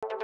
Kilob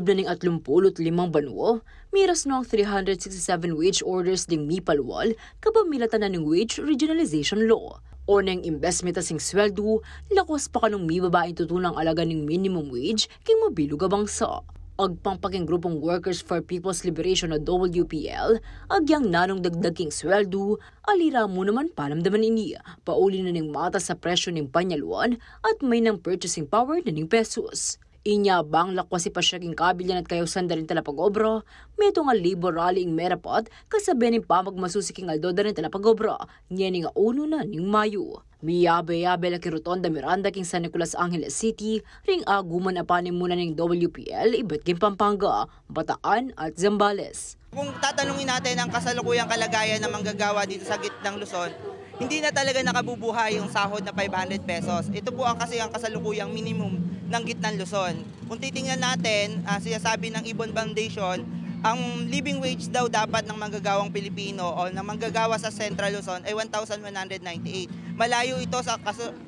na ning 35 banwa, miras no ang 367 wage orders ding mipalwal kabamilatan na ng wage regionalization law. O nang investment asing sweldo, lakwas pa kanong mibabaing tutunang alaga ng minimum wage king mabilog bangsa. Agpangpaking grupong Workers for People's Liberation o WPL, agyang nanong dagdag king sweldo, alira mo naman palamdaman iniya, pauli na ning mata sa presyo ng panyaluan at may ng purchasing power na ning pesos. Inya bang lakwasi pa siya king kabilyan at kayaw sandarin tala pag-obra, meto nga labor rally ing merapat kasabihan ng pamagmasusiking aldoda rin tala pag-obra, niya nga uno na ning Mayo. Miyabe-yabe la kirutonda Miranda king San Nicolas Angeles City, ring aguman apanin muna ng WPL iba't king Pampanga, Bataan at Zambales. Kung tatanungin natin ang kasalukuyang kalagayan ng manggagawa dito sa gitnang Luzon, hindi na talaga nakabubuhay yung sahod na 500 pesos. Ito po kasi ang kasalukuyang minimum ng gitnang Luzon. Kung titingnan natin, sinasabi ng Ibon Foundation, ang living wage daw dapat ng manggagawang Pilipino o ng manggagawa sa Central Luzon ay 1,198. Malayo ito sa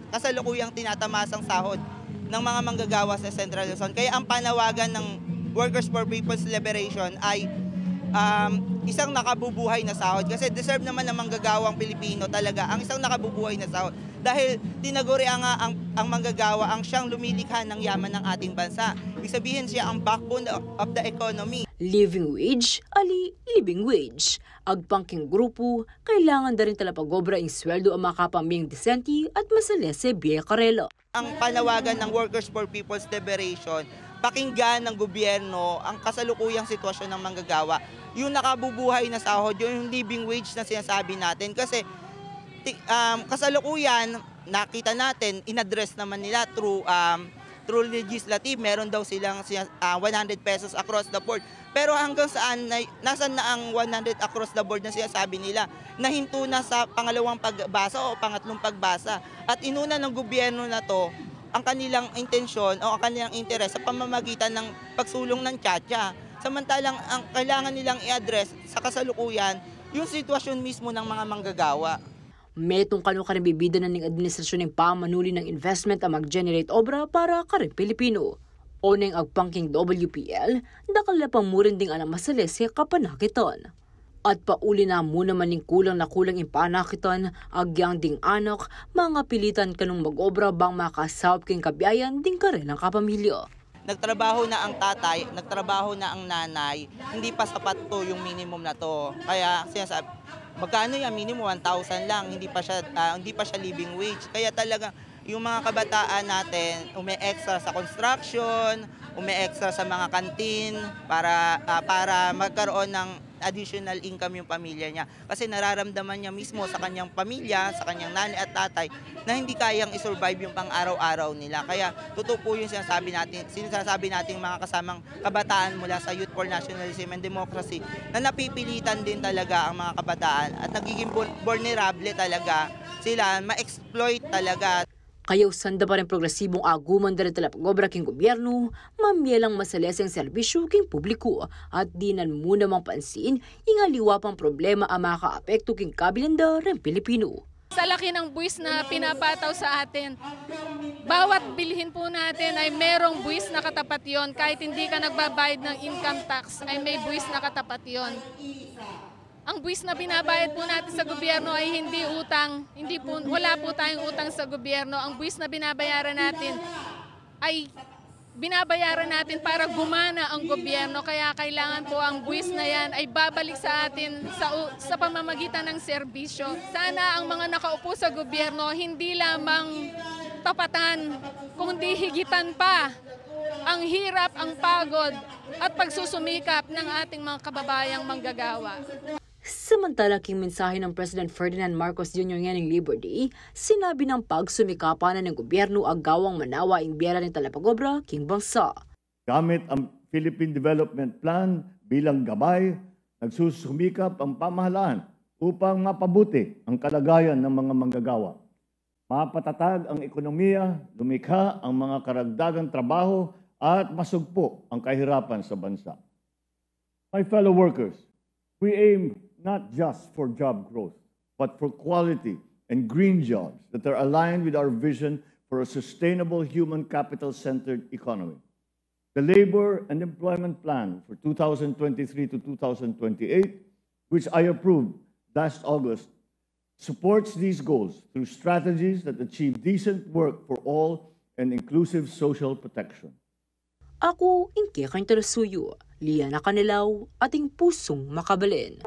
kasalukuyang tinatamasang sahod ng mga manggagawa sa Central Luzon. Kaya ang panawagan ng Workers for People's Liberation ay isang nakabubuhay na sahod kasi deserve naman ng manggagawang Pilipino talaga ang isang nakabubuhay na sahod dahil tinaguri nga ang manggagawa ang siyang lumilikha ng yaman ng ating bansa. Ibig sabihin siya ang backbone of the economy. Living wage, ali living wage. Agpangking grupo, kailangan na rin tala pag-obra ang sweldo ang makapamiyang disenti at masalese biya karela. Ang panawagan ng Workers for People's Liberation, pakinggan ng gobyerno ang kasalukuyang sitwasyon ng manggagawa. Yung nakabubuhay na sahod, yung living wage na sinasabi natin. Kasi kasalukuyan, nakita natin, inaddress naman nila through legislative, meron daw silang 100 pesos across the board. Pero hanggang saan, nasan na ang 100 across the board na sinasabi nila? Nahinto na sa pangalawang pagbasa o pangatlong pagbasa. At inuna ng gobyerno na to, ang kanilang intensyon o ang kanilang interes sa pamamagitan ng pagsulong ng tiyatya. Samantalang ang kailangan nilang i-address sa kasalukuyan, yung sitwasyon mismo ng mga manggagawa. Metong kano ka bibida na ng administrasyon ng pamanuli ng investment ang mag-generate obra para karing Pilipino. O nang agpangking WPL, dakala pang murin ding alang masalese kapanakiton. At pauli na muna man ng kulang na kulang impanakiton, agyang ding anak, mga pilitan kanong mag-obra bang makasawap king kabiyayan ding karelang kapamilya. Nagtrabaho na ang tatay, nagtrabaho na ang nanay, hindi pa sapat to yung minimum na to. Kaya sinasabi, magkano yung minimum 1,000 lang, hindi pa siya living wage. Kaya talaga yung mga kabataan natin umi-extra sa construction, umi-extra sa mga kantin para magkaroon ng additional income yung pamilya niya. Kasi nararamdaman niya mismo sa kanyang pamilya, sa kanyang nanay at tatay na hindi kayang isurvive yung pang-araw-araw nila. Kaya totoo po yung sinasabi natin mga kasamang kabataan mula sa Youth for Nationalism and Democracy na napipilitan din talaga ang mga kabataan at nagiging vulnerable talaga sila, ma-exploit talaga. Kayaw sanda pa rin progresibong aguman na rin tala pag-obra king gobyerno, mamielang masaleseng serbisyo king publiko at dinan muna mang pansin, ingaliwa pang problema ang makaapekto king kabilanda rin Pilipino. Sa laki ng buwis na pinapataw sa atin, bawat bilhin po natin ay merong buwis na katapat yon. Kahit hindi ka nagbabayad ng income tax, ay may buwis na katapat yon. Ang buwis na binabayad po natin sa gobyerno ay hindi utang, wala po tayong utang sa gobyerno. Ang buwis na binabayaran natin ay binabayaran natin para gumana ang gobyerno. Kaya kailangan po ang buwis na yan ay babalik sa atin sa pamamagitan ng serbisyo. Sana ang mga nakaupo sa gobyerno hindi lamang tapatan, kundi higitan pa ang hirap, ang pagod at pagsusumikap ng ating mga kababayang manggagawa. Samantala king mensahe ng President Ferdinand Marcos Jr. ngayon ng Labor Day, sinabi ng pagsumikapan ng gobyerno agawang manawa ang biyera ng talapagobra king bangsa. Gamit ang Philippine Development Plan bilang gabay, nagsusumikap ang pamahalaan upang mapabuti ang kalagayan ng mga manggagawa. Mapatatag ang ekonomiya, lumikha ang mga karagdagang trabaho at masugpo ang kahirapan sa bansa. My fellow workers, we aim not just for job growth, but for quality and green jobs that are aligned with our vision for a sustainable human capital-centered economy. The Labor and Employment Plan for 2023 to 2028, which I approved last August, supports these goals through strategies that achieve decent work for all and inclusive social protection. Ako, Inke Kaintalasuyo, Liana Canilaw, ating pusong makabalin.